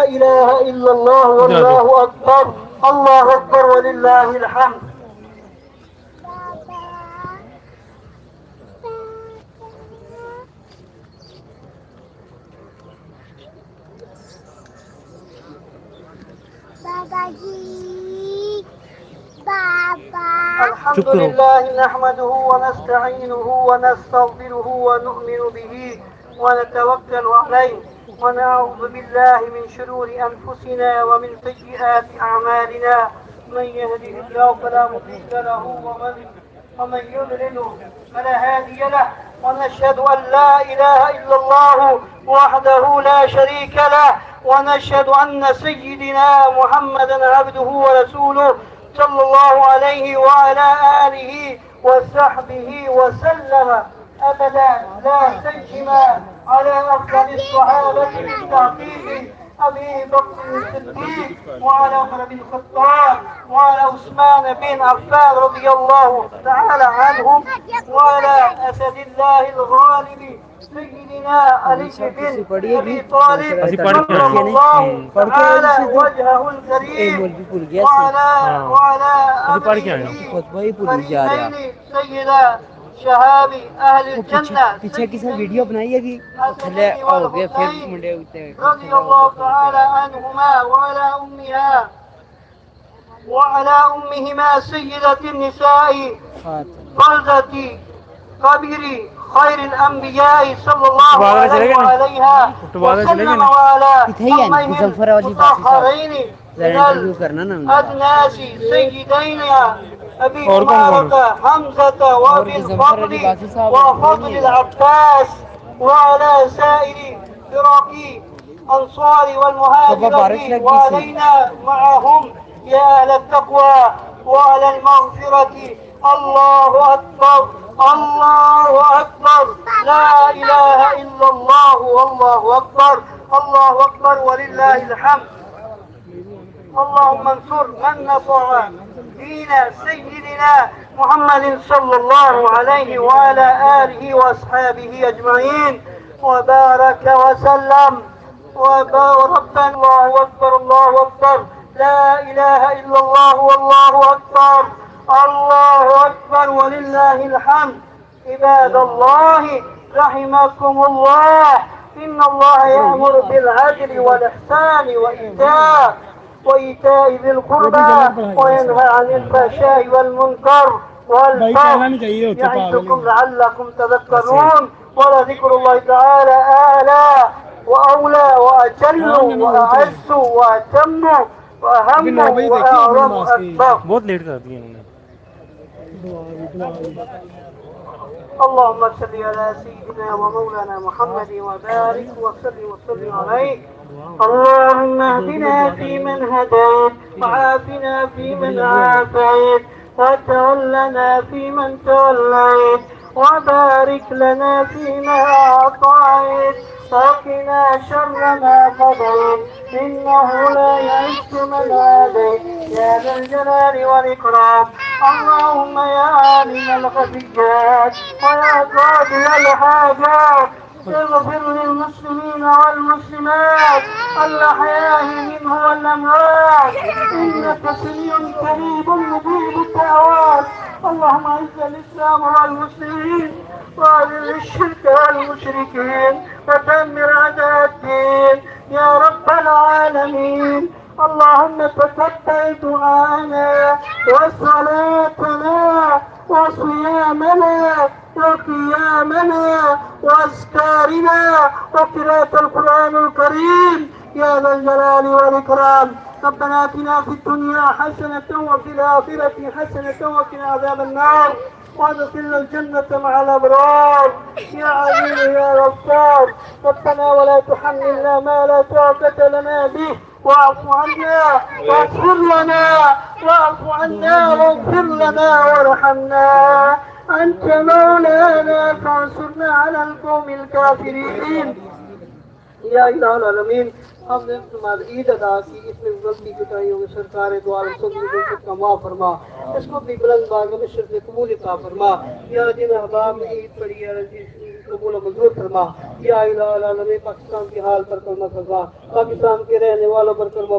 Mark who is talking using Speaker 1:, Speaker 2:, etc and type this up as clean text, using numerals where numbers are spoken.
Speaker 1: لا إله إلا الله والله أكبر. الله أكبر ولله الحمد.
Speaker 2: بابا جی بابا
Speaker 1: الحمد لله نحمده ونستعينه ونستغفره ونؤمن به ونتوكل عليه ونعوذ بالله من شرور أنفسنا ومن سيئات أعمالنا. من يهده الله فلا مضل له ومن يضلله فلا هادي له. ونشهد أن لا إله إلا الله وحده لا شريك له، ونشهد أن سيدنا محمدا عبده ورسوله صلى الله عليه وعلى آله وصحبه وسلم أبدا لا تجمع على أفضل الصحابة من تعقيب أبي بكر الصديق وعلى عمر بن الخطاب وعلى عثمان بن عفان رضي الله تعالى عنهم وعلى أسد الله الغالب سيدنا علي بن أبي طالب كرم الله تعالى وجهه الكريم وعلى أمره فريقين سيدا شهابي أهل الجنة
Speaker 3: पीछे की sir video बनाई है कि थले हो गया फिर मुंडे उते
Speaker 1: رضي الله تعالى عنهما وعلى أمهما سيدة النساء فلذة كبير خير الأنبياء صلى الله عليه وعليها وسلم وعلى أمهم المطهرين من الأدناس سيدينا أبي عمارة حمزة وأبي الفضل وفضل العباس وعلى سائر فرق أنصار والمهاجرين وعلينا معهم يا أهل التقوى وعلى المغفرة. الله أكبر الله أكبر لا إله إلا الله والله أكبر. الله أكبر ولله الحمد. اللهم انصر من نصر دين سيدنا محمد صلى الله عليه وعلى آله وأصحابه أجمعين وبارك وسلم وربنا. الله أكبر الله أكبر لا إله إلا الله والله أكبر. الله أكبر ولله الحمد. عباد الله رحمكم الله، إن الله يأمر بالعدل والإحسان وإيتاء ذي القربى وينهى عن الفحشاء والمنكر والبغي يعظكم لعلكم تذكرون. ولذكر الله تعالى أعلى وأولى وأجل وأعز وأتم وأهم وأعظم أكبر.
Speaker 4: बहुत लेट कर दिया उन्होंने.
Speaker 1: اللهم صل على سيدنا ومولانا محمد وبارك وسلم عليه. اللهم اهدنا فيمن هديت وعافنا فيمن عافيت وتولنا فيمن توليت وبارك لنا فيما أعطيت وقنا شر ما قضيت إنه لا يعز من عاديت يا ذا الجلال والإكرام. اللهم يا عالم الخفيات ويا قاضي الحاجات اغفر للمسلمين والمسلمات الأحياء منهم والأموات إنك سميع قريب مجيب الدعوات. اللهم أعز الإسلام والمسلمين وأذل الشرك والمشركين ودمر أعداء الدين يا رب العالمين. اللهم تقبل دعاءنا وصلاتنا وصيامنا وقيامنا وأذكارنا وقراءة القرآن الكريم يا ذا الجلال والإكرام. ربنا آتنا في الدنيا حسنة وفي الآخرة حسنة وقنا عذاب النار وادخلنا الجنة مع الأبرار يا عليم يا غفار. ربنا ولا تحملنا ما لا طاقة لنا به واعف عنا واغفر لنا واعف عنا واغفر لنا وارحمنا. أنت مولانا فانصرنا على القوم الكافرين يا إله العالمين. हमने तुम्हारी ईद अदा की, इसमें गलती कोताही होगी सरकार दो आलम सबका माफ फरमा, इसको भी बुलंद बाग में सिर्फ कबूल अता फरमा। या जिन अहबाब ने ईद पढ़ी है कबूल मंजूर फरमा। या इलाही आलम पाकिस्तान की हाल पर कर्म फरमा, पाकिस्तान के रहने वालों पर कर्म